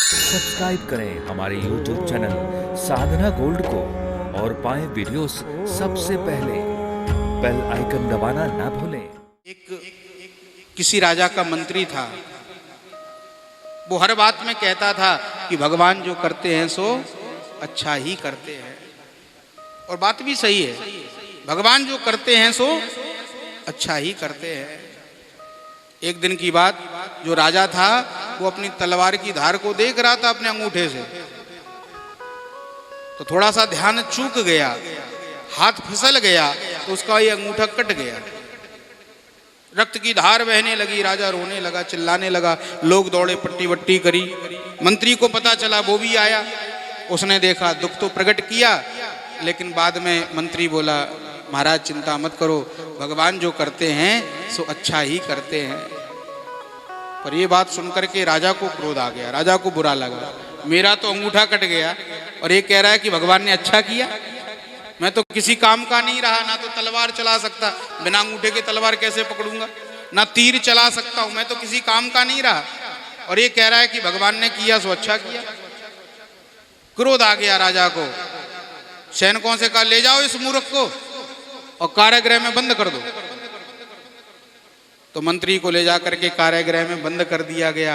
Subscribe करें हमारे YouTube channel साधना gold को और पाएं वीडियोस सबसे पहले। बेल आइकन दबाना ना भूलें। किसी राजा का मंत्री था। वो हर बात में कहता था कि भगवान जो करते हैं सो अच्छा ही करते हैं, और बात भी सही है। भगवान जो करते हैं सो अच्छा ही करते हैं। एक दिन की बात, जो राजा था वो अपनी तलवार की धार को देख रहा था अपने अंगूठे से, तो थोड़ा सा ध्यान चूक गया, हाथ फिसल गया, तो उसका ये अंगूठा कट गया। रक्त की धार बहने लगी, राजा रोने लगा, चिल्लाने लगा, लोग दौड़े, पट्टी वट्टी करी। मंत्री को पता चला, वो भी आया, उसने देखा, दुख तो प्रकट किया, लेकिन बाद में मंत्री बोला, महाराज चिंता मत करो, भगवान जो करते हैं सो अच्छा ही करते हैं। पर ये बात सुनकर के राजा को क्रोध आ गया, राजा को बुरा लगा, मेरा तो अंगूठा कट गया और ये कह रहा है कि भगवान ने अच्छा किया। मैं तो किसी काम का नहीं रहा, ना तो तलवार चला सकता, बिना अंगूठे के तलवार कैसे पकड़ूंगा, ना तीर चला सकता हूं, मैं तो किसी काम का नहीं रहा, और ये कह रहा है कि भगवान ने किया सो अच्छा किया। क्रोध आ गया राजा को। सैनिकों से कहा, ले जाओ इस मूर्ख को और कारागृह में बंद कर दो। तो मंत्री को ले जाकर के कारागृह में बंद कर दिया गया।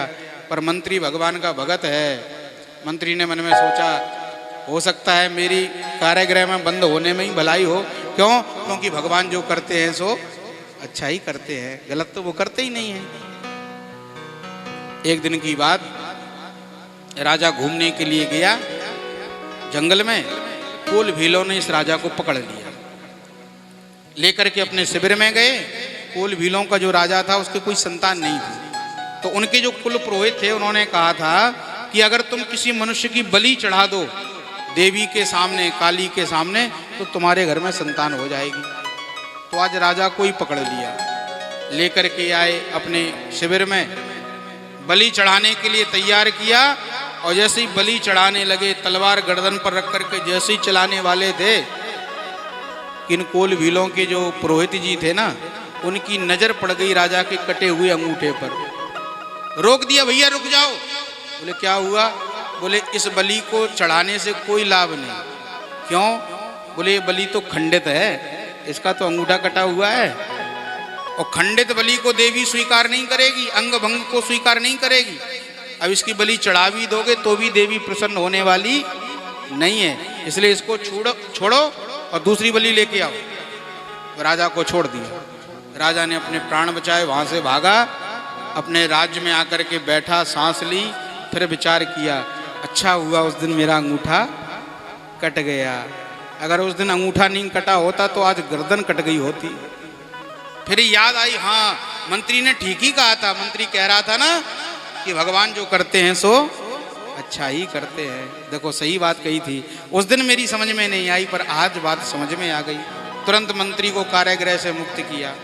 पर मंत्री भगवान का भगत है। मंत्री ने मन में सोचा, हो सकता है मेरी कारागृह में बंद होने में ही भलाई हो। क्यों? क्योंकि भगवान जो करते हैं सो अच्छा ही करते हैं, गलत तो वो करते ही नहीं है। एक दिन की बात, राजा घूमने के लिए गया जंगल में। कोल भीलों ने इस राजा को पकड़ लिया, लेकर के अपने शिविर में गए। कोल भीलों का जो राजा था उसके कोई संतान नहीं थी, तो उनके जो कुल पुरोहित थे उन्होंने कहा था कि अगर तुम किसी मनुष्य की बलि चढ़ा दो देवी के सामने, काली के सामने, तो तुम्हारे घर में संतान हो जाएगी। तो आज राजा को ही पकड़ लिया, लेकर के आए अपने शिविर में, बलि चढ़ाने के लिए तैयार किया, और जैसे ही बलि चढ़ाने लगे, तलवार गर्दन पर रख करके जैसे ही चलाने वाले थे, किन कोल भीलों के जो पुरोहित जी थे ना, उनकी नजर पड़ गई राजा के कटे हुए अंगूठे पर। रोक दिया, भैया रुक जाओ। बोले क्या हुआ? बोले इस बलि को चढ़ाने से कोई लाभ नहीं। क्यों? बोले ये बलि तो खंडित है, इसका तो अंगूठा कटा हुआ है, और खंडित बलि को देवी स्वीकार नहीं करेगी, अंग भंग को स्वीकार नहीं करेगी। अब इसकी बलि चढ़ा भी दोगे तो भी देवी प्रसन्न होने वाली नहीं है, इसलिए इसको छोड़ो और दूसरी बलि लेके आओ। राजा को छोड़ दिया। राजा ने अपने प्राण बचाए, वहां से भागा, अपने राज्य में आकर के बैठा, सांस ली, फिर विचार किया, अच्छा हुआ उस दिन मेरा अंगूठा कट गया। अगर उस दिन अंगूठा नहीं कटा होता तो आज गर्दन कट गई होती। फिर याद आई, हाँ मंत्री ने ठीक ही कहा था। मंत्री कह रहा था ना कि भगवान जो करते हैं सो अच्छा ही करते हैं। देखो सही बात कही थी। उस दिन मेरी समझ में नहीं आई, पर आज बात समझ में आ गई। तुरंत मंत्री को कारागृह से मुक्त किया,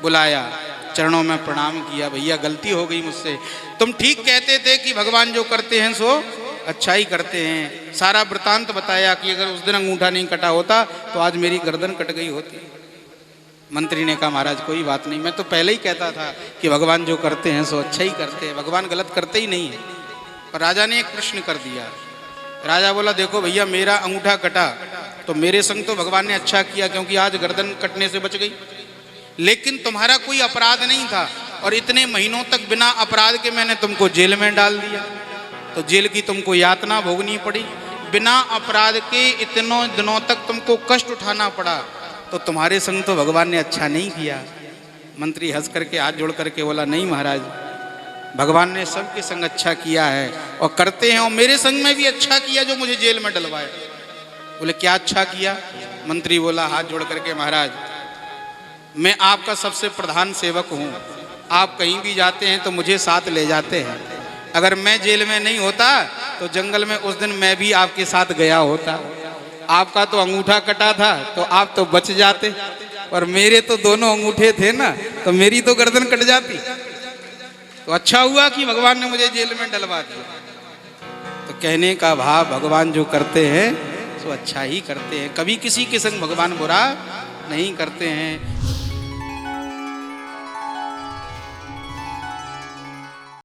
बुलाया, चरणों में प्रणाम किया, भैया गलती हो गई मुझसे, तुम ठीक कहते थे कि भगवान जो करते हैं सो अच्छा ही करते हैं। सारा वृतांत बताया कि अगर उस दिन अंगूठा नहीं कटा होता तो आज मेरी गर्दन कट गई होती। मंत्री ने कहा, महाराज कोई बात नहीं, मैं तो पहले ही कहता था कि भगवान जो करते हैं सो अच्छा ही करते हैं, भगवान गलत करते ही नहीं है। पर राजा ने एक प्रश्न कर दिया। राजा बोला, देखो भैया मेरा अंगूठा कटा तो मेरे संग तो भगवान ने अच्छा किया, क्योंकि आज गर्दन कटने से बच गई, लेकिन तुम्हारा कोई अपराध नहीं था, और इतने महीनों तक बिना अपराध के मैंने तुमको जेल में डाल दिया, तो जेल की तुमको यातना भोगनी पड़ी। बिना अपराध के इतनों दिनों तक तुमको कष्ट उठाना पड़ा, तो तुम्हारे संग तो भगवान ने अच्छा नहीं किया। मंत्री हंस करके हाथ जोड़ करके बोला, नहीं महाराज, भगवान ने सबके संग अच्छा किया है और करते हैं, और मेरे संग में भी अच्छा किया जो मुझे जेल में डलवाया। बोले क्या अच्छा किया? मंत्री बोला हाथ जोड़ करके, महाराज मैं आपका सबसे प्रधान सेवक हूँ, आप कहीं भी जाते हैं तो मुझे साथ ले जाते हैं। अगर मैं जेल में नहीं होता तो जंगल में उस दिन मैं भी आपके साथ गया होता। आपका तो अंगूठा कटा था तो आप तो बच जाते, और मेरे तो दोनों अंगूठे थे ना, तो मेरी तो गर्दन कट जाती। तो अच्छा हुआ कि भगवान ने मुझे जेल में डलवा दिया। तो कहने का भाव, भगवान जो करते हैं सो अच्छा ही करते हैं, कभी किसी के संग भगवान बुरा नहीं करते हैं।